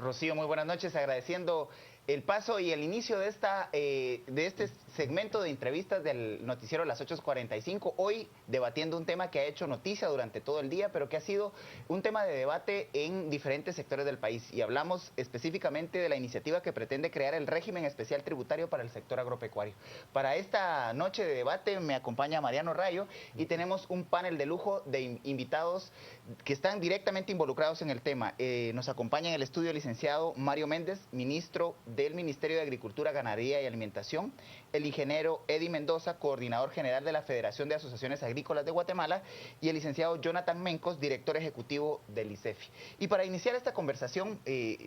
Rocío, muy buenas noches, agradeciendo el paso y el inicio de este segmento de entrevistas del noticiero Las 8:45, hoy debatiendo un tema que ha hecho noticia durante todo el día, pero que ha sido un tema de debate en diferentes sectores del país. Y hablamos específicamente de la iniciativa que pretende crear el régimen especial tributario para el sector agropecuario. Para esta noche de debate me acompaña Mariano Rayo y tenemos un panel de lujo de invitados que están directamente involucrados en el tema. Nos acompaña en el estudio el licenciado Mario Méndez, ministro del Ministerio de Agricultura, Ganadería y Alimentación, el ingeniero Eddie Mendoza, coordinador general de la Federación de Asociaciones Agrícolas de Guatemala, y el licenciado Jonathan Mencos, director ejecutivo del ICEFI. Y para iniciar esta conversación,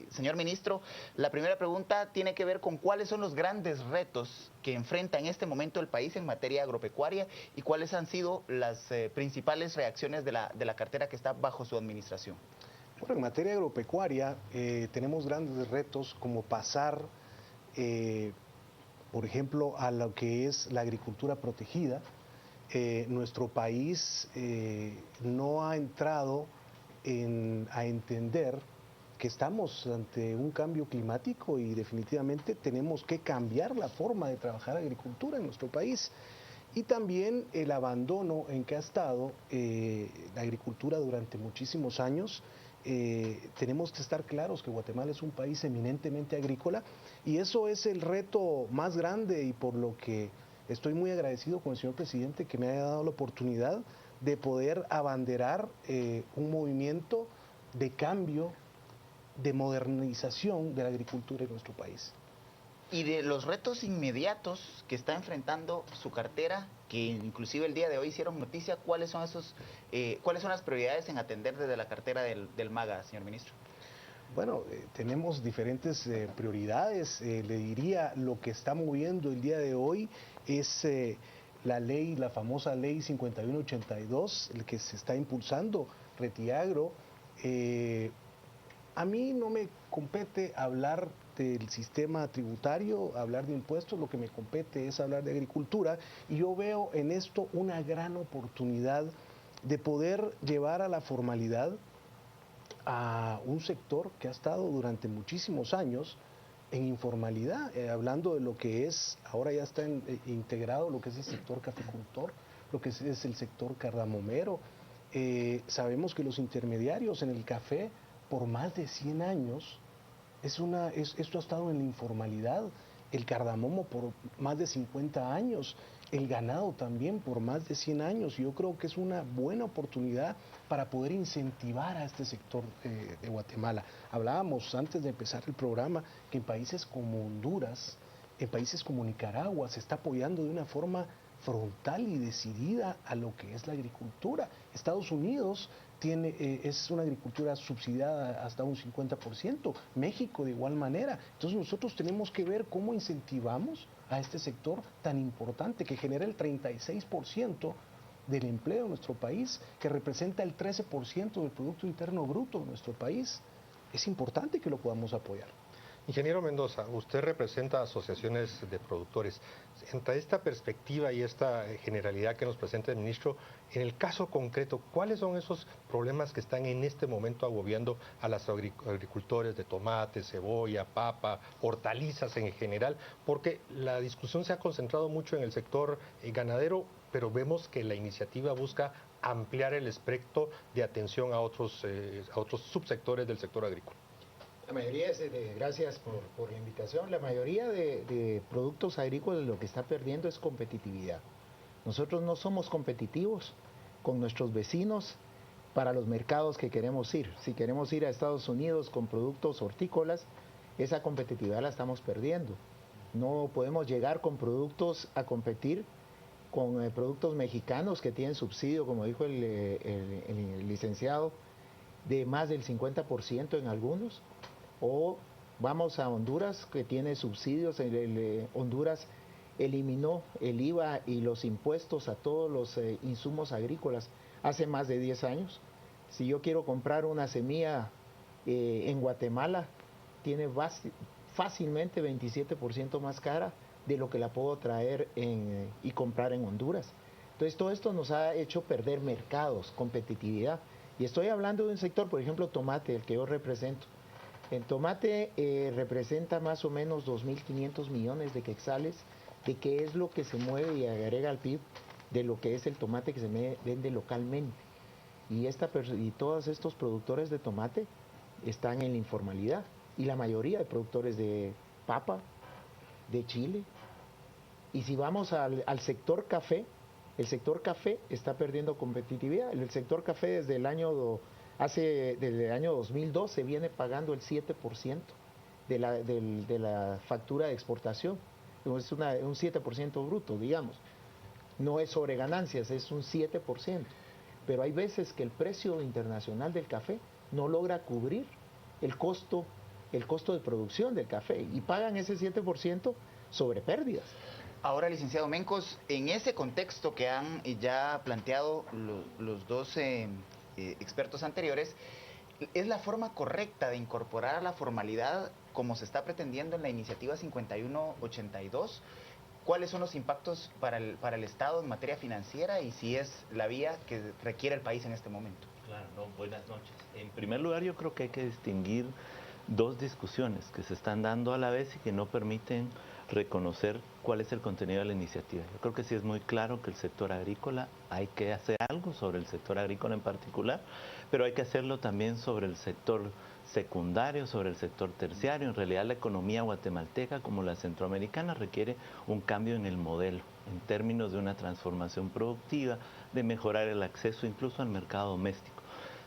señor ministro, la primera pregunta tiene que ver con cuáles son los grandes retos que enfrenta en este momento el país en materia agropecuaria y cuáles han sido las principales reacciones de la cartera que está bajo su administración. Bueno, en materia agropecuaria tenemos grandes retos como pasar, por ejemplo, a lo que es la agricultura protegida. Nuestro país no ha entrado a entender que estamos ante un cambio climático y definitivamente tenemos que cambiar la forma de trabajar agricultura en nuestro país. Y también el abandono en que ha estado la agricultura durante muchísimos años. Tenemos que estar claros que Guatemala es un país eminentemente agrícola y eso es el reto más grande y por lo que estoy muy agradecido con el señor presidente que me haya dado la oportunidad de poder abanderar un movimiento de cambio, de modernización de la agricultura en nuestro país. Y de los retos inmediatos que está enfrentando su cartera, que inclusive el día de hoy hicieron noticia, ¿cuáles son las prioridades en atender desde la cartera del MAGA, señor ministro? Bueno, tenemos diferentes prioridades. Le diría, lo que está moviendo el día de hoy es la famosa ley 5182, el que se está impulsando, Retiagro. A mí no me compete hablar del sistema tributario, hablar de impuestos, lo que me compete es hablar de agricultura y yo veo en esto una gran oportunidad de poder llevar a la formalidad a un sector que ha estado durante muchísimos años en informalidad, hablando de lo que es, ahora ya está integrado lo que es el sector caficultor, lo que es el sector cardamomero. Sabemos que los intermediarios en el café por más de 100 años, esto ha estado en la informalidad, el cardamomo por más de 50 años, el ganado también por más de 100 años. Yo creo que es una buena oportunidad para poder incentivar a este sector de Guatemala. Hablábamos antes de empezar el programa que en países como Honduras, en países como Nicaragua, se está apoyando de una forma frontal y decidida a lo que es la agricultura. Estados Unidos es una agricultura subsidiada hasta un 50%, México de igual manera. Entonces nosotros tenemos que ver cómo incentivamos a este sector tan importante que genera el 36% del empleo en nuestro país, que representa el 13% del Producto Interno Bruto de nuestro país. Es importante que lo podamos apoyar. Ingeniero Mendoza, usted representa asociaciones de productores. Entre esta perspectiva y esta generalidad que nos presenta el ministro, en el caso concreto, ¿cuáles son esos problemas que están en este momento agobiando a los agricultores de tomate, cebolla, papa, hortalizas en general? Porque la discusión se ha concentrado mucho en el sector ganadero, pero vemos que la iniciativa busca ampliar el espectro de atención a otros subsectores del sector agrícola. La mayoría, gracias por la invitación, la mayoría de productos agrícolas lo que está perdiendo es competitividad. Nosotros no somos competitivos con nuestros vecinos para los mercados que queremos ir. Si queremos ir a Estados Unidos con productos hortícolas, esa competitividad la estamos perdiendo. No podemos llegar con productos a competir con productos mexicanos que tienen subsidio, como dijo el licenciado, de más del 50% en algunos. O vamos a Honduras, que tiene subsidios. Honduras eliminó el IVA y los impuestos a todos los insumos agrícolas hace más de 10 años. Si yo quiero comprar una semilla en Guatemala, tiene fácilmente 27% más cara de lo que la puedo traer y comprar en Honduras. Entonces todo esto nos ha hecho perder mercados, competitividad. Y estoy hablando de un sector, por ejemplo, tomate, el que yo represento. El tomate representa más o menos 2.500 millones de quetzales de qué es lo que se mueve y agrega al PIB de lo que es el tomate que se vende localmente. Y todos estos productores de tomate están en la informalidad. Y la mayoría de productores de papa, de chile. Y si vamos al sector café, el sector café está perdiendo competitividad. El sector café desde el año 2002 se viene pagando el 7% de la factura de exportación. Es un 7% bruto, digamos. No es sobre ganancias, es un 7%. Pero hay veces que el precio internacional del café no logra cubrir el costo de producción del café y pagan ese 7% sobre pérdidas. Ahora, licenciado Mencos, en ese contexto que han ya planteado los dos expertos anteriores, ¿es la forma correcta de incorporar a la formalidad como se está pretendiendo en la iniciativa 5182? ¿Cuáles son los impactos para el Estado en materia financiera y si es la vía que requiere el país en este momento? Claro, no, buenas noches. En primer lugar, yo creo que hay que distinguir dos discusiones que se están dando a la vez y que no permiten reconocer cuál es el contenido de la iniciativa. Yo creo que sí es muy claro que el sector agrícola, hay que hacer algo sobre el sector agrícola en particular, pero hay que hacerlo también sobre el sector secundario, sobre el sector terciario. En realidad la economía guatemalteca como la centroamericana requiere un cambio en el modelo, en términos de una transformación productiva, de mejorar el acceso incluso al mercado doméstico.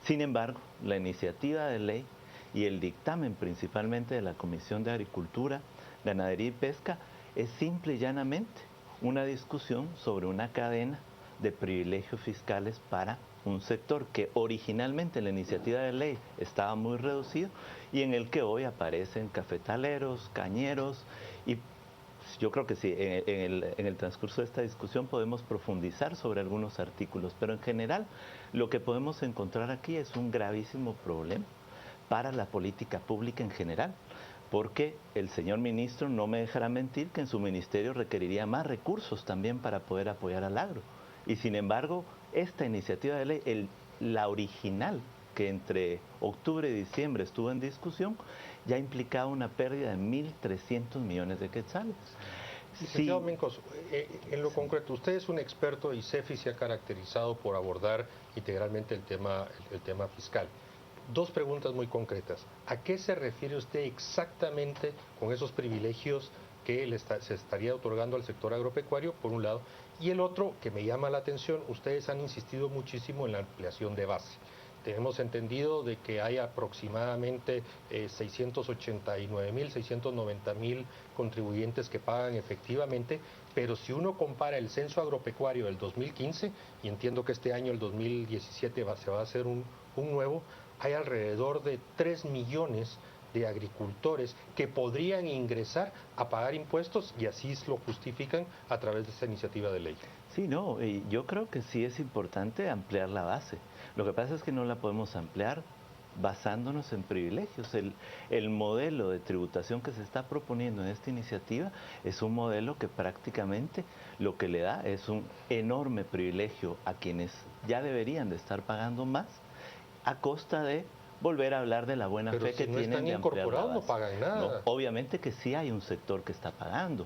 Sin embargo, la iniciativa de ley y el dictamen principalmente de la Comisión de Agricultura, Ganadería y Pesca es simple y llanamente una discusión sobre una cadena de privilegios fiscales para un sector que originalmente en la iniciativa de ley estaba muy reducido y en el que hoy aparecen cafetaleros, cañeros y yo creo que sí, en el transcurso de esta discusión podemos profundizar sobre algunos artículos, pero en general lo que podemos encontrar aquí es un gravísimo problema para la política pública en general, porque el señor ministro no me dejará mentir que en su ministerio requeriría más recursos también para poder apoyar al agro. Y sin embargo, esta iniciativa de ley, la original, que entre octubre y diciembre estuvo en discusión, ya implicaba una pérdida de 1.300 millones de quetzales. Licenciado Mencos, en lo concreto, usted es un experto y CEFI se ha caracterizado por abordar integralmente el tema fiscal. Dos preguntas muy concretas. ¿A qué se refiere usted exactamente con esos privilegios que se estaría otorgando al sector agropecuario, por un lado? Y el otro, que me llama la atención, ustedes han insistido muchísimo en la ampliación de base. Tenemos entendido de que hay aproximadamente 689.000, 690.000 contribuyentes que pagan efectivamente, pero si uno compara el censo agropecuario del 2015, y entiendo que este año, el 2017, se va a hacer un nuevo, hay alrededor de 3 millones de agricultores que podrían ingresar a pagar impuestos y así lo justifican a través de esta iniciativa de ley. Sí, no, y yo creo que sí es importante ampliar la base. Lo que pasa es que no la podemos ampliar basándonos en privilegios. El modelo de tributación que se está proponiendo en esta iniciativa es un modelo que prácticamente lo que le da es un enorme privilegio a quienes ya deberían de estar pagando más a costa de volver a hablar de la buena fe que tienen de ampliar la base. No pagan nada. No, obviamente que sí hay un sector que está pagando.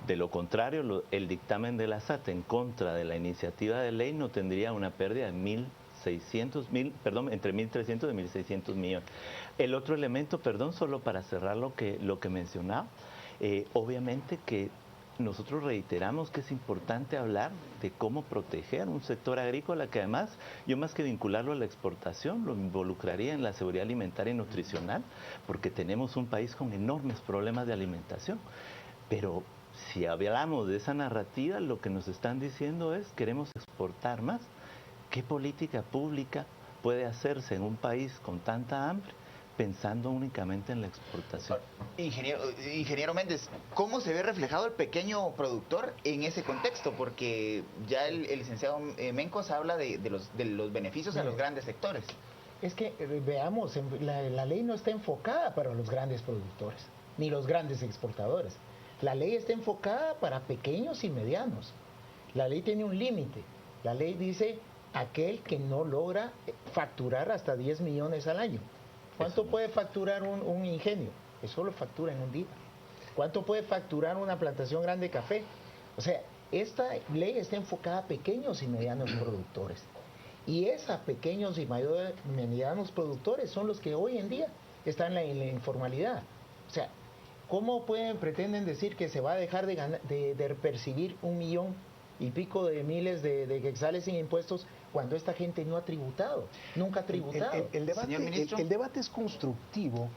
De lo contrario, el dictamen de la SAT en contra de la iniciativa de ley no tendría una pérdida de entre 1.300 y 1.600 millones. El otro elemento, solo para cerrar lo que mencionaba, obviamente que nosotros reiteramos que es importante hablar de cómo proteger un sector agrícola que además, yo más que vincularlo a la exportación, lo involucraría en la seguridad alimentaria y nutricional, porque tenemos un país con enormes problemas de alimentación. Pero si hablamos de esa narrativa, lo que nos están diciendo es queremos exportar más. ¿Qué política pública puede hacerse en un país con tanta hambre pensando únicamente en la exportación? Ingeniero Méndez, ¿cómo se ve reflejado el pequeño productor en ese contexto? Porque ya el licenciado Mencos habla de los beneficios a los grandes sectores. Es que, veamos, la ley no está enfocada para los grandes productores, ni los grandes exportadores. La ley está enfocada para pequeños y medianos. La ley tiene un límite. La ley dice aquel que no logra facturar hasta 10 millones al año. ¿Cuánto puede facturar un ingenio? Eso lo factura en un día. ¿Cuánto puede facturar una plantación grande de café? O sea, esta ley está enfocada a pequeños y medianos productores. Y esos pequeños y medianos productores son los que hoy en día están en la informalidad. O sea, ¿cómo pretenden decir que se va a dejar de percibir 1 millón y pico de miles de quetzales sin impuestos cuando esta gente no ha tributado? Nunca ha tributado. El debate es constructivo.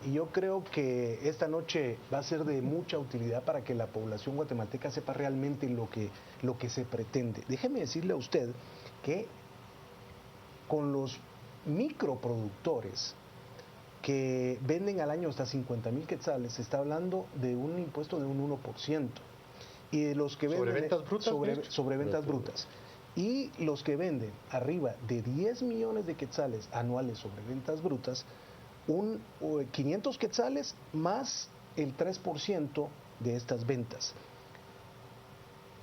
Y yo creo que esta noche va a ser de mucha utilidad para que la población guatemalteca sepa realmente lo que se pretende. Déjeme decirle a usted que con los microproductores que venden al año hasta 50,000 quetzales, se está hablando de un impuesto de un 1%. Y de los que venden ¿Sobre ventas brutas? sobre ventas brutas. Y los que venden arriba de 10 millones de quetzales anuales sobre ventas brutas, 500 quetzales más el 3% de estas ventas.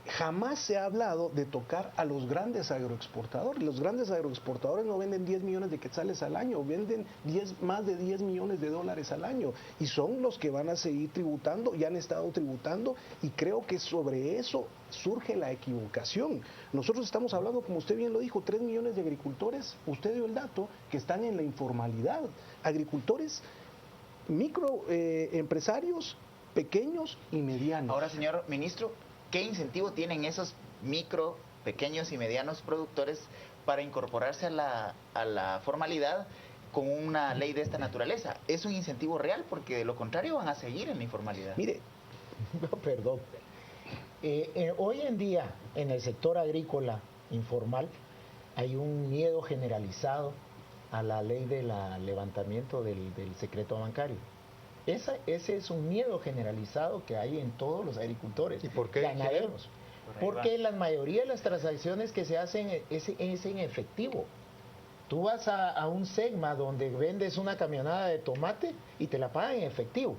Jamás se ha hablado de tocar a los grandes agroexportadores. Los grandes agroexportadores no venden 10 millones de quetzales al año, venden más de 10 millones de dólares al año. Y son los que van a seguir tributando, y han estado tributando, y creo que sobre eso surge la equivocación. Nosotros estamos hablando, como usted bien lo dijo, 3 millones de agricultores, usted dio el dato, que están en la informalidad. Agricultores, microempresarios, pequeños y medianos. Ahora, señor ministro, ¿qué incentivo tienen esos micro, pequeños y medianos productores para incorporarse a la formalidad con una ley de esta naturaleza? ¿Es un incentivo real? Porque de lo contrario van a seguir en la informalidad. Mire, No, perdón. Hoy en día, en el sector agrícola informal, hay un miedo generalizado a la ley del levantamiento del secreto bancario. Ese es un miedo generalizado que hay en todos los agricultores. ¿Y por qué? Ganaderos. Porque la mayoría de las transacciones que se hacen es en efectivo. Tú vas a un Segma donde vendes una camionada de tomate y te la pagan en efectivo.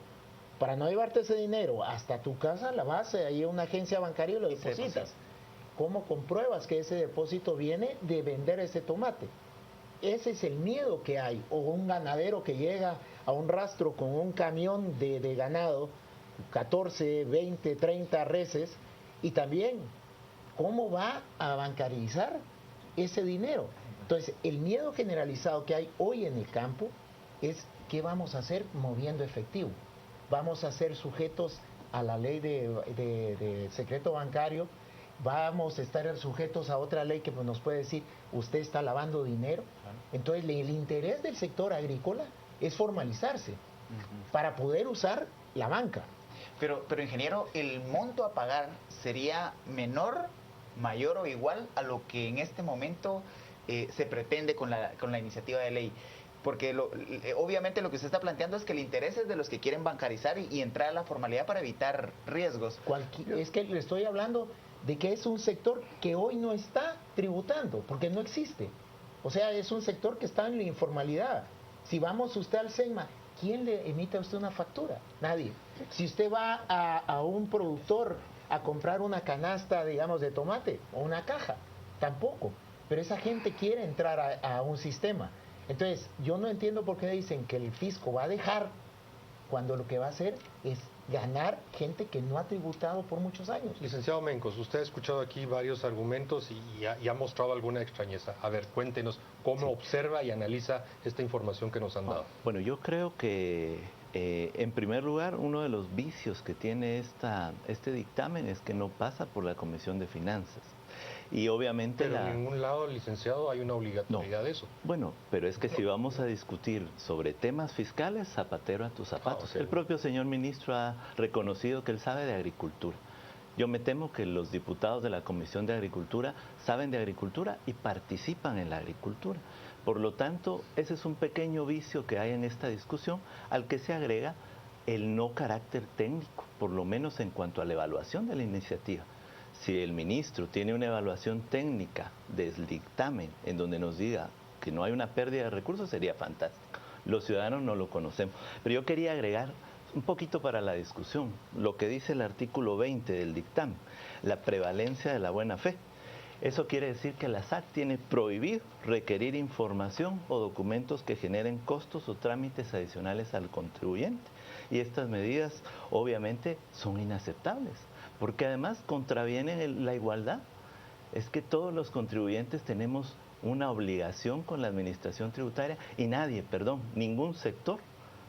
Para no llevarte ese dinero hasta tu casa, la vas ahí a una agencia bancaria y lo depositas. ¿Cómo compruebas que ese depósito viene de vender ese tomate? Ese es el miedo que hay. O un ganadero que llega a un rastro con un camión de ganado, 14, 20, 30 reses, y también cómo va a bancarizar ese dinero. Entonces, el miedo generalizado que hay hoy en el campo es ¿qué vamos a hacer moviendo efectivo? Vamos a ser sujetos a la ley de secreto bancario, vamos a estar sujetos a otra ley que nos puede decir usted está lavando dinero. Entonces el interés del sector agrícola es formalizarse para poder usar la banca. Pero ingeniero, ¿el monto a pagar sería menor, mayor o igual a lo que en este momento se pretende con la iniciativa de ley? Porque obviamente lo que usted está planteando es que el interés es de los que quieren bancarizar y entrar a la formalidad para evitar riesgos. Es que le estoy hablando de que es un sector que hoy no está tributando, porque no existe. O sea, es un sector que está en la informalidad. Si vamos usted al SEGMA, ¿quién le emite a usted una factura? Nadie. Si usted va a un productor a comprar una canasta, digamos, de tomate o una caja, tampoco. Pero esa gente quiere entrar a un sistema. Entonces, yo no entiendo por qué dicen que el fisco va a dejar cuando lo que va a hacer es ganar gente que no ha tributado por muchos años. Licenciado Mencos, usted ha escuchado aquí varios argumentos y ha mostrado alguna extrañeza. A ver, cuéntenos cómo observa y analiza esta información que nos han dado. Bueno, yo creo que en primer lugar uno de los vicios que tiene este dictamen es que no pasa por la Comisión de Finanzas. Y obviamente pero en ningún lado, licenciado, hay una obligatoriedad de eso. Bueno, pero es que si vamos a discutir sobre temas fiscales, zapatero a tus zapatos. Okay. El propio señor ministro ha reconocido que él sabe de agricultura. Yo me temo que los diputados de la Comisión de Agricultura saben de agricultura y participan en la agricultura. Por lo tanto, ese es un pequeño vicio que hay en esta discusión, al que se agrega el no carácter técnico, por lo menos en cuanto a la evaluación de la iniciativa. Si el ministro tiene una evaluación técnica del dictamen en donde nos diga que no hay una pérdida de recursos, sería fantástico. Los ciudadanos no lo conocemos. Pero yo quería agregar un poquito para la discusión lo que dice el artículo 20 del dictamen, la prevalencia de la buena fe. Eso quiere decir que la SAC tiene prohibido requerir información o documentos que generen costos o trámites adicionales al contribuyente. Y estas medidas obviamente son inaceptables, porque además contravienen la igualdad. Es que todos los contribuyentes tenemos una obligación con la administración tributaria y ningún sector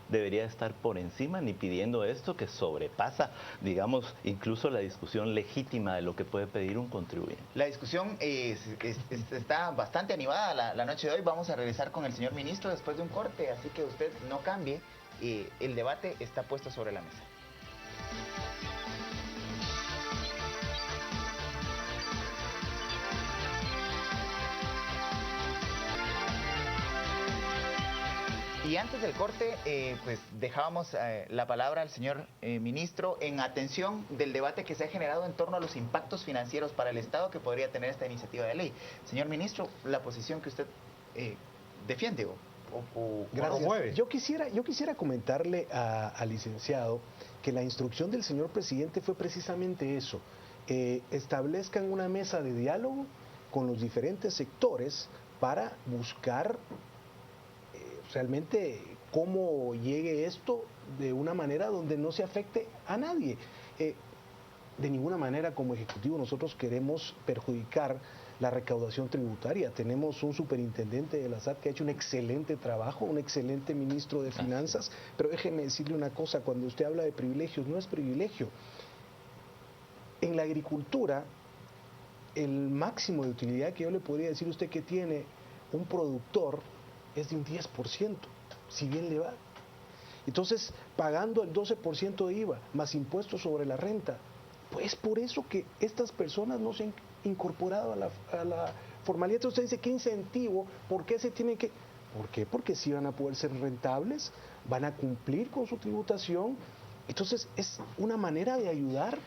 debería estar por encima ni pidiendo esto que sobrepasa, digamos, incluso la discusión legítima de lo que puede pedir un contribuyente. La discusión está bastante animada la noche de hoy. Vamos a regresar con el señor ministro después de un corte, así que usted no cambie. El debate está puesto sobre la mesa. Y antes del corte, pues dejábamos la palabra al señor ministro en atención del debate que se ha generado en torno a los impactos financieros para el Estado que podría tener esta iniciativa de ley. Señor ministro, la posición que usted defiende o Gracias. promueve. Yo quisiera comentarle al licenciado que la instrucción del señor presidente fue precisamente eso. Establezcan una mesa de diálogo con los diferentes sectores para buscar realmente cómo llegue esto de una manera donde no se afecte a nadie. De ninguna manera como Ejecutivo nosotros queremos perjudicar la recaudación tributaria. Tenemos un superintendente de la SAT que ha hecho un excelente trabajo, un excelente ministro de Finanzas, pero déjeme decirle una cosa, cuando usted habla de privilegios, no es privilegio. En la agricultura, el máximo de utilidad que yo le podría decir a usted que tiene un productor es de un 10%, si bien le va. Entonces, pagando el 12% de IVA, más impuestos sobre la renta, pues por eso que estas personas no se han incorporado a la formalidad. Entonces usted dice, ¿qué incentivo? ¿Por qué se tienen que...? ¿Por qué? Porque sí van a poder ser rentables, van a cumplir con su tributación. Entonces, es una manera de ayudar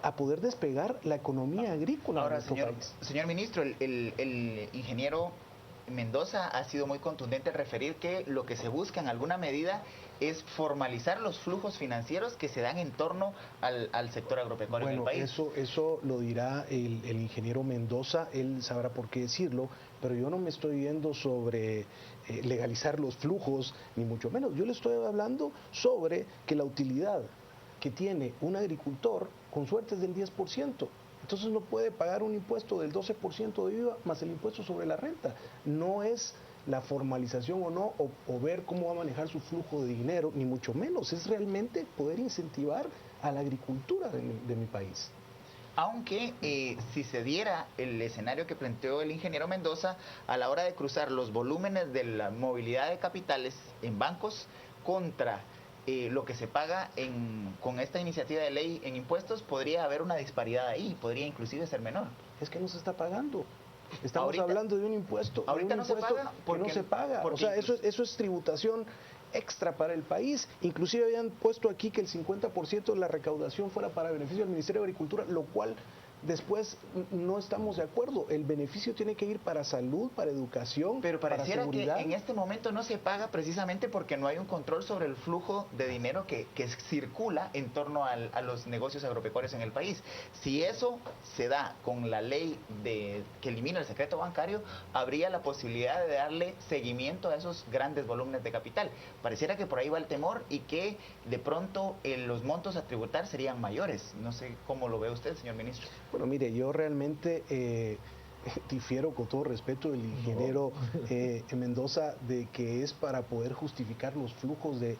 a poder despegar la economía agrícola Ahora, de nuestro país. señor ministro, el ingeniero Mendoza ha sido muy contundente en referir que lo que se busca en alguna medida es formalizar los flujos financieros que se dan en torno al sector agropecuario en el país. Eso lo dirá el ingeniero Mendoza, él sabrá por qué decirlo, pero yo no me estoy viendo sobre legalizar los flujos, ni mucho menos. Yo le estoy hablando sobre que la utilidad que tiene un agricultor, con suerte es del 10%. Entonces no puede pagar un impuesto del 12% de IVA más el impuesto sobre la renta. No es la formalización o no, o ver cómo va a manejar su flujo de dinero, ni mucho menos. Es realmente poder incentivar a la agricultura de mi país. Aunque si se diera el escenario que planteó el ingeniero Mendoza, a la hora de cruzar los volúmenes de la movilidad de capitales en bancos contra lo que se paga con esta iniciativa de ley en impuestos, podría haber una disparidad ahí, podría inclusive ser menor. Es que no se está pagando. Estamos Ahorita, hablando de un impuesto. Ahorita no se paga porque no se paga. O sea, eso es tributación extra para el país. Inclusive habían puesto aquí que el 50% de la recaudación fuera para beneficio del Ministerio de Agricultura, lo cual después no estamos de acuerdo. El beneficio tiene que ir para salud, para educación, pero pareciera para seguridad. Que en este momento no se paga precisamente porque no hay un control sobre el flujo de dinero que circula en torno a los negocios agropecuarios en el país. Si eso se da con la ley que elimina el secreto bancario, habría la posibilidad de darle seguimiento a esos grandes volúmenes de capital. Pareciera que por ahí va el temor y que de pronto los montos a tributar serían mayores. No sé cómo lo ve usted, señor ministro. Bueno, mire, yo realmente difiero con todo respeto del ingeniero Mendoza de que es para poder justificar los flujos de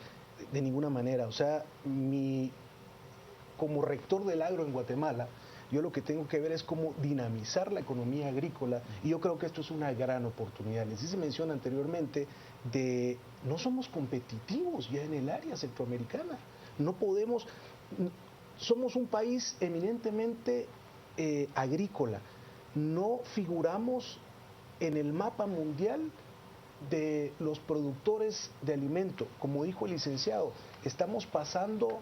ninguna manera. O sea, como rector del agro en Guatemala, yo lo que tengo que ver es cómo dinamizar la economía agrícola y yo creo que esto es una gran oportunidad. Les hice mención anteriormente de no somos competitivos ya en el área centroamericana. No podemos, somos un país eminentemente agrícola. No figuramos en el mapa mundial de los productores de alimento. Como dijo el licenciado, estamos pasando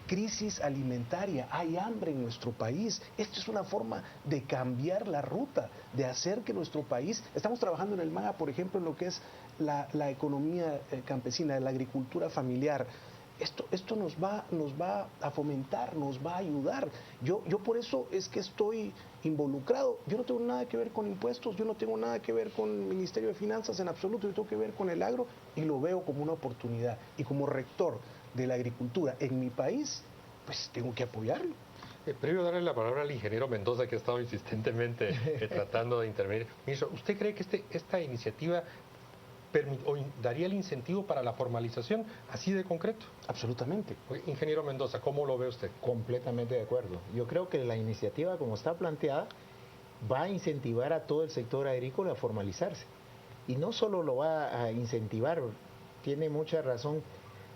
crisis alimentaria, hay hambre en nuestro país. Esto es una forma de cambiar la ruta, de hacer que nuestro país, estamos trabajando en el MAGA, por ejemplo, en lo que es la economía campesina, la agricultura familiar. esto nos va a fomentar, nos va a ayudar. Yo por eso es que estoy involucrado. Yo no tengo nada que ver con impuestos, yo no tengo nada que ver con el Ministerio de Finanzas en absoluto, yo tengo que ver con el agro y lo veo como una oportunidad. Y como rector de la agricultura en mi país, pues tengo que apoyarlo. Previo a darle la palabra al ingeniero Mendoza, que ha estado insistentemente tratando de intervenir. Ministro, ¿usted cree que esta iniciativa daría el incentivo para la formalización así de concreto? Absolutamente. Ingeniero Mendoza, ¿cómo lo ve usted? Completamente de acuerdo. Yo creo que la iniciativa, como está planteada, va a incentivar a todo el sector agrícola a formalizarse. Y no solo lo va a incentivar, tiene mucha razón.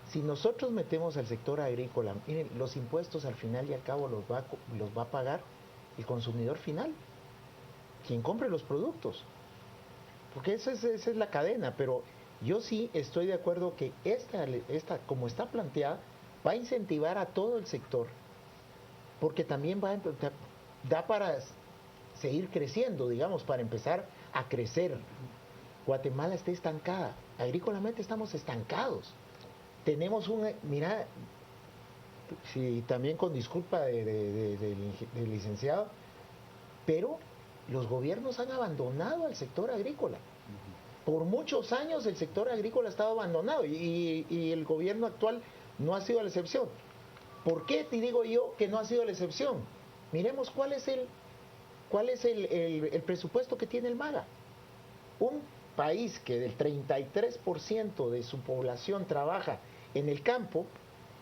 Si nosotros metemos al sector agrícola, miren, los impuestos al final y al cabo los va a pagar el consumidor final, quien compre los productos. Porque esa es la cadena, pero yo sí estoy de acuerdo que esta, como está planteada, va a incentivar a todo el sector, porque también da para seguir creciendo, digamos, para empezar a crecer. Guatemala está estancada, agrícolamente estamos estancados. Tenemos mira, sí, también con disculpa del licenciado, pero los gobiernos han abandonado al sector agrícola. Por muchos años el sector agrícola ha estado abandonado y el gobierno actual no ha sido la excepción. ¿Por qué te digo yo que no ha sido la excepción? Miremos cuál es el presupuesto que tiene el MAGA. Un país que del 33% de su población trabaja en el campo,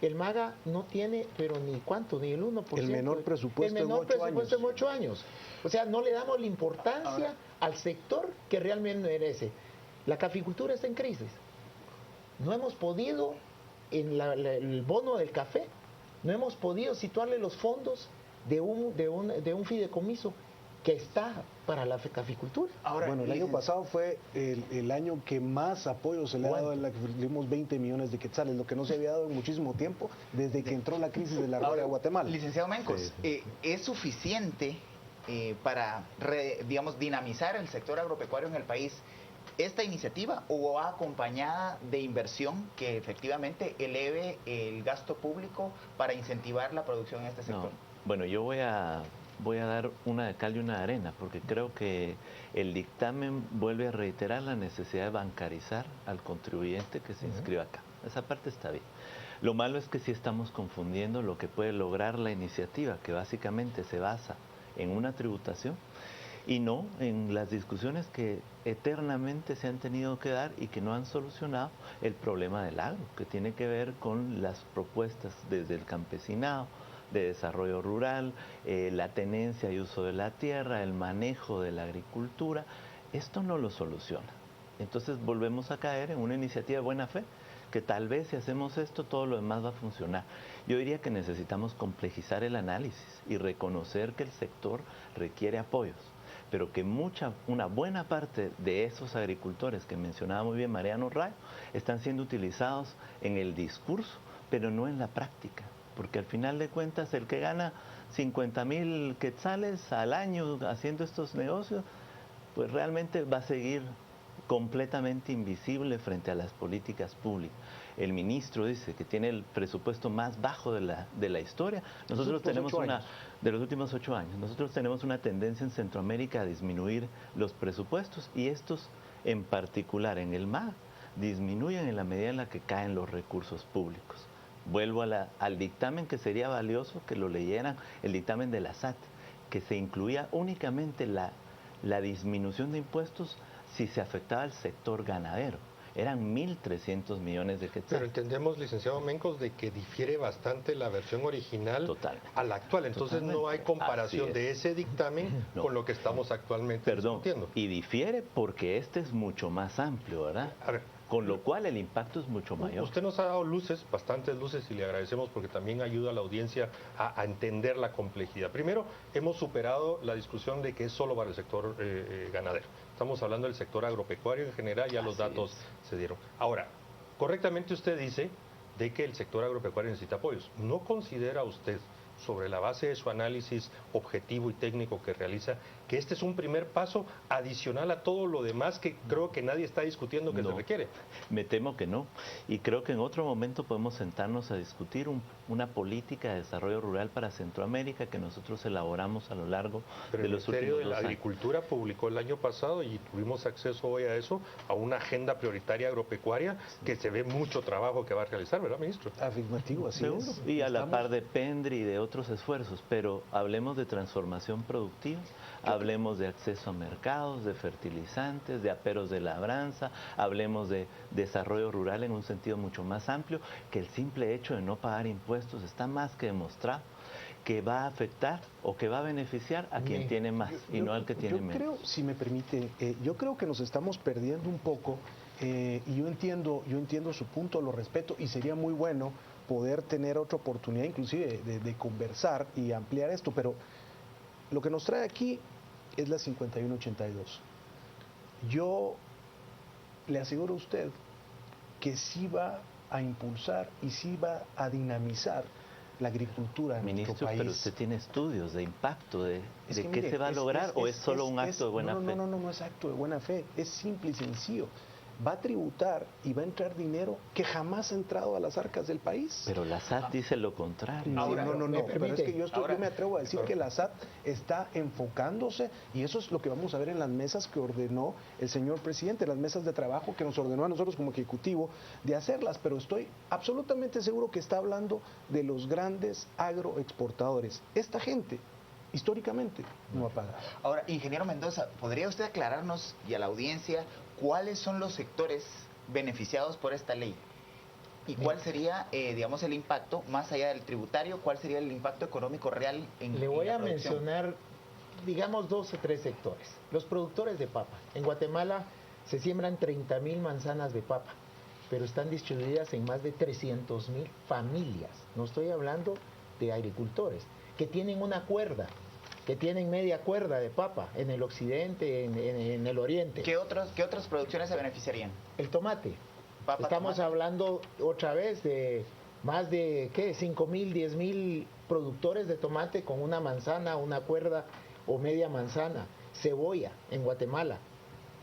el MAGA no tiene, pero ni cuánto, ni el 1%. El menor presupuesto en 8 años. O sea, no le damos la importancia al sector que realmente merece. La caficultura está en crisis. No hemos podido, en el bono del café, no hemos podido situarle los fondos de un fideicomiso que está para la caficultura. Ahora, bueno, el año pasado fue el año que más apoyo se le ha dado, en la que dimos 20 millones de quetzales, lo que no se había dado en muchísimo tiempo desde que entró la crisis de la arroya a Guatemala. Licenciado Mencos, ¿es suficiente para, digamos, dinamizar el sector agropecuario en el país esta iniciativa o va acompañada de inversión que efectivamente eleve el gasto público para incentivar la producción en este sector? No. Bueno, yo voy a dar una de cal y una de arena, porque creo que el dictamen vuelve a reiterar la necesidad de bancarizar al contribuyente que se inscriba acá. Esa parte está bien. Lo malo es que sí estamos confundiendo lo que puede lograr la iniciativa, que básicamente se basa en una tributación y no en las discusiones que eternamente se han tenido que dar y que no han solucionado el problema del agro, que tiene que ver con las propuestas desde el campesinado, de desarrollo rural, la tenencia y uso de la tierra, el manejo de la agricultura. Esto no lo soluciona. Entonces volvemos a caer en una iniciativa de buena fe, que tal vez si hacemos esto todo lo demás va a funcionar. Yo diría que necesitamos complejizar el análisis y reconocer que el sector requiere apoyos, pero que una buena parte de esos agricultores que mencionaba muy bien Mariano Rayo están siendo utilizados en el discurso, pero no en la práctica. Porque al final de cuentas el que gana 50,000 quetzales al año haciendo estos negocios, pues realmente va a seguir completamente invisible frente a las políticas públicas. El ministro dice que tiene el presupuesto más bajo de la historia. Nosotros tenemos de los últimos 8 años. Nosotros tenemos una tendencia en Centroamérica a disminuir los presupuestos y estos en particular en el MAG disminuyen en la medida en la que caen los recursos públicos. Vuelvo al dictamen, que sería valioso que lo leyeran, el dictamen de la SAT, que se incluía únicamente la disminución de impuestos si se afectaba al sector ganadero. Eran 1.300 millones de quetzales. Pero entendemos, licenciado Mencos, de que difiere bastante la versión original a la actual. Entonces no hay comparación de ese dictamen con lo que estamos actualmente discutiendo. Y difiere porque este es mucho más amplio, ¿verdad? A ver, con lo cual el impacto es mucho mayor. Usted nos ha dado luces, bastantes luces, y le agradecemos porque también ayuda a la audiencia a entender la complejidad. Primero, hemos superado la discusión de que es solo para el sector ganadero. Estamos hablando del sector agropecuario en general, ya los datos se dieron. Ahora, correctamente usted dice de que el sector agropecuario necesita apoyos. ¿No considera usted sobre la base de su análisis objetivo y técnico que realiza, que este es un primer paso adicional a todo lo demás que creo que nadie está discutiendo que se requiere? Me temo que no. Y creo que en otro momento podemos sentarnos a discutir una política de desarrollo rural para Centroamérica que nosotros elaboramos a lo largo Pero de el los Ministerio últimos de la 2 años. Agricultura publicó el año pasado, y tuvimos acceso hoy a eso, a una agenda prioritaria agropecuaria que se ve mucho trabajo que va a realizar, ¿verdad, ministro? Afirmativo, así Seguro. es. Y a la Estamos- par de Pendri y de otros esfuerzos, pero hablemos de transformación productiva, hablemos de acceso a mercados, de fertilizantes, de aperos de labranza, hablemos de desarrollo rural en un sentido mucho más amplio, que el simple hecho de no pagar impuestos está más que demostrado que va a afectar o que va a beneficiar a quien tiene más y no al que tiene yo menos. creo, si me permite, yo creo que nos estamos perdiendo un poco, y yo entiendo su punto, lo respeto, y sería muy bueno poder tener otra oportunidad inclusive de conversar y ampliar esto, pero lo que nos trae aquí es la 5182. Yo le aseguro a usted que sí va a impulsar y sí va a dinamizar la agricultura en nuestro Ministro, país. pero usted tiene estudios de impacto de Es que qué mire, se va a lograr o es solo un acto de buena fe. No es acto de buena fe, es simple y sencillo. Va a tributar y va a entrar dinero que jamás ha entrado a las arcas del país. Pero la SAT dice lo contrario. No, Ahora, no, ¿me pero es permite? que yo me atrevo a decir que la SAT está enfocándose, y eso es lo que vamos a ver en las mesas que ordenó el señor presidente, las mesas de trabajo que nos ordenó a nosotros como ejecutivo de hacerlas, pero estoy absolutamente seguro que está hablando de los grandes agroexportadores. Esta gente, históricamente, no ha pagado. Ahora, ingeniero Mendoza, ¿podría usted aclararnos y a la audiencia cuáles son los sectores beneficiados por esta ley? ¿Y cuál sería, digamos, el impacto, más allá del tributario, cuál sería el impacto económico real en Le voy la a producción? mencionar, digamos, 2 o 3 sectores. Los productores de papa. En Guatemala se siembran 30.000 manzanas de papa, pero están distribuidas en más de 300.000 familias. No estoy hablando de agricultores, que tienen una cuerda, que tienen media cuerda de papa en el occidente, en el oriente. ¿Qué otras producciones se beneficiarían? El tomate. Papa, Estamos tomate. hablando otra vez de más de, ¿qué? 5.000, 10.000 productores de tomate con una manzana, una cuerda o media manzana. Cebolla en Guatemala.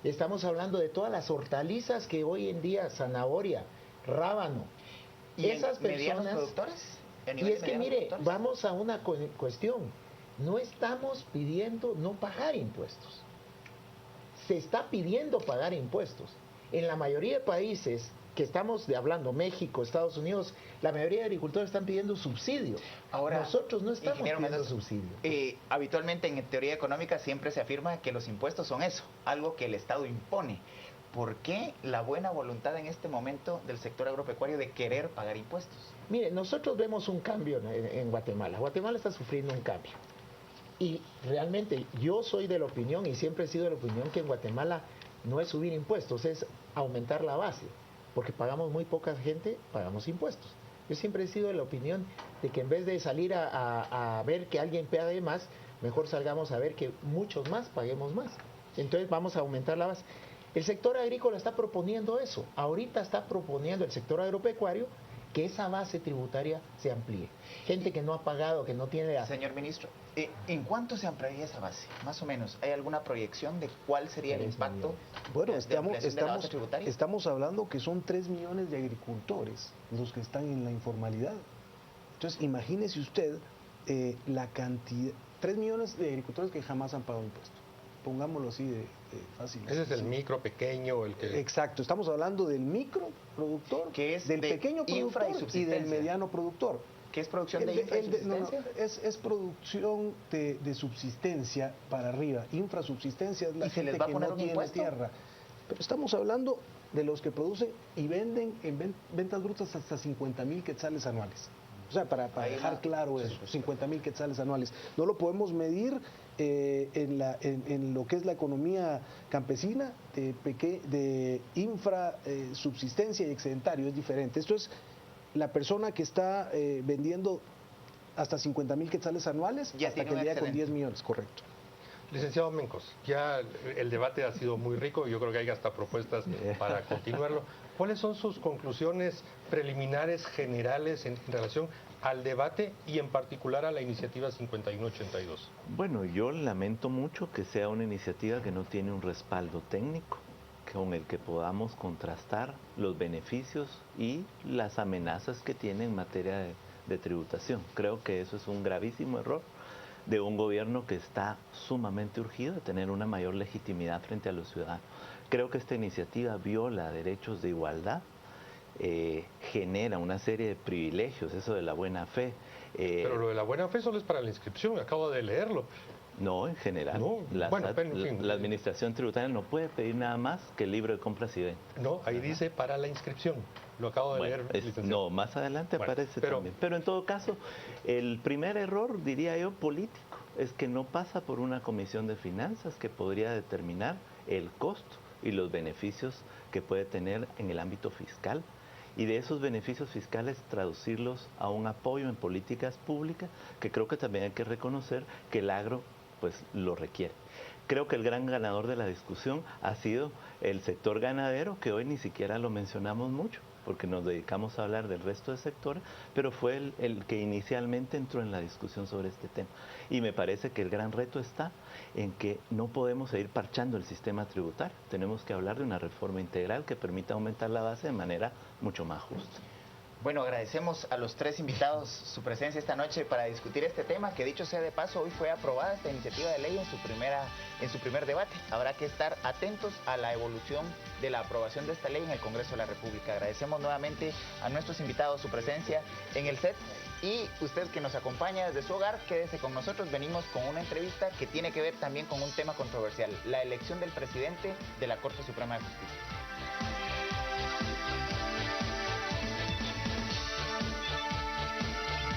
Estamos hablando de todas las hortalizas que hoy en día, zanahoria, rábano. ¿Y Esas en medianos personas... productores? ¿A Y nivel es de que medianos mire, productores? vamos a una cuestión. No estamos pidiendo no pagar impuestos. Se está pidiendo pagar impuestos. En la mayoría de países que estamos hablando, México, Estados Unidos, la mayoría de agricultores están pidiendo subsidio. Ahora, nosotros no estamos ingeniero pidiendo Mendoza, subsidio. Habitualmente en teoría económica siempre se afirma que los impuestos son eso, algo que el Estado impone. ¿Por qué la buena voluntad en este momento del sector agropecuario de querer pagar impuestos? Mire, nosotros vemos un cambio en Guatemala. Guatemala está sufriendo un cambio. Y realmente yo soy de la opinión, y siempre he sido de la opinión, que en Guatemala no es subir impuestos, es aumentar la base. Porque pagamos muy poca gente, pagamos impuestos. Yo siempre he sido de la opinión de que en vez de salir a ver que alguien pague más, mejor salgamos a ver que muchos más paguemos más. Entonces vamos a aumentar la base. El sector agrícola está proponiendo eso. Ahorita está proponiendo el sector agropecuario que esa base tributaria se amplíe. Gente que no ha pagado, que no tiene... Señor ministro, ¿en cuánto se ampliaría esa base? Más o menos, ¿hay alguna proyección de cuál sería el 3 impacto Bueno, de ampliación de la base tributaria? estamos hablando que son 3 millones de agricultores los que están en la informalidad. Entonces, imagínese usted la cantidad, 3 millones de agricultores que jamás han pagado impuestos. Pongámoslo así de fácil. Ese es el micro, pequeño, el que... Exacto, estamos hablando del microproductor, Que es del de pequeño infra y productor y del subsistencia. mediano productor. ¿Qué es producción El de de- infra y el de- no, no, subsistencia? es producción de subsistencia para arriba. Infrasubsistencia es la ¿Y se gente les va a que poner no un tiene impuesto? tierra. Pero estamos hablando de los que producen y venden en ventas brutas hasta 50,000 quetzales anuales. O sea, para Ahí dejar va. claro Sí, eso, sí, sí. 50,000 quetzales anuales. No lo podemos medir en lo que es la economía campesina de subsistencia y excedentario, es diferente. Esto es la persona que está vendiendo hasta 50,000 quetzales anuales Ya hasta tiene que un llega con excedente. 10 millones, correcto. Licenciado Mencos, ya el debate ha sido muy rico, yo creo que hay hasta propuestas para continuarlo, ¿Cuáles son sus conclusiones preliminares generales en relación al debate y en particular a la iniciativa 5182? Bueno, yo lamento mucho que sea una iniciativa que no tiene un respaldo técnico, con el que podamos contrastar los beneficios y las amenazas que tiene en materia de tributación. Creo que eso es un gravísimo error de un gobierno que está sumamente urgido de tener una mayor legitimidad frente a los ciudadanos. Creo que esta iniciativa viola derechos de igualdad, genera una serie de privilegios, eso de la buena fe. Pero lo de la buena fe solo es para la inscripción, acabo de leerlo. No, en general. No, bueno, pero en fin. La administración tributaria no puede pedir nada más que el libro de compras y ventas. No, ahí dice para la inscripción. Lo acabo de leer. No, más adelante aparece también. Pero en todo caso, el primer error, diría yo, político, es que no pasa por una comisión de finanzas que podría determinar el costo y los beneficios que puede tener en el ámbito fiscal. Y de esos beneficios fiscales traducirlos a un apoyo en políticas públicas, que creo que también hay que reconocer que el agro pues lo requiere. Creo que el gran ganador de la discusión ha sido el sector ganadero, que hoy ni siquiera lo mencionamos mucho, porque nos dedicamos a hablar del resto de sectores, pero fue el que inicialmente entró en la discusión sobre este tema. Y me parece que el gran reto está en que no podemos seguir parchando el sistema tributario. Tenemos que hablar de una reforma integral que permita aumentar la base de manera mucho más justa. Bueno, agradecemos a los tres invitados su presencia esta noche para discutir este tema, que dicho sea de paso, hoy fue aprobada esta iniciativa de ley en su primer debate. Habrá que estar atentos a la evolución de la aprobación de esta ley en el Congreso de la República. Agradecemos nuevamente a nuestros invitados su presencia en el set. Y usted que nos acompaña desde su hogar, quédese con nosotros. Venimos con una entrevista que tiene que ver también con un tema controversial, la elección del presidente de la Corte Suprema de Justicia.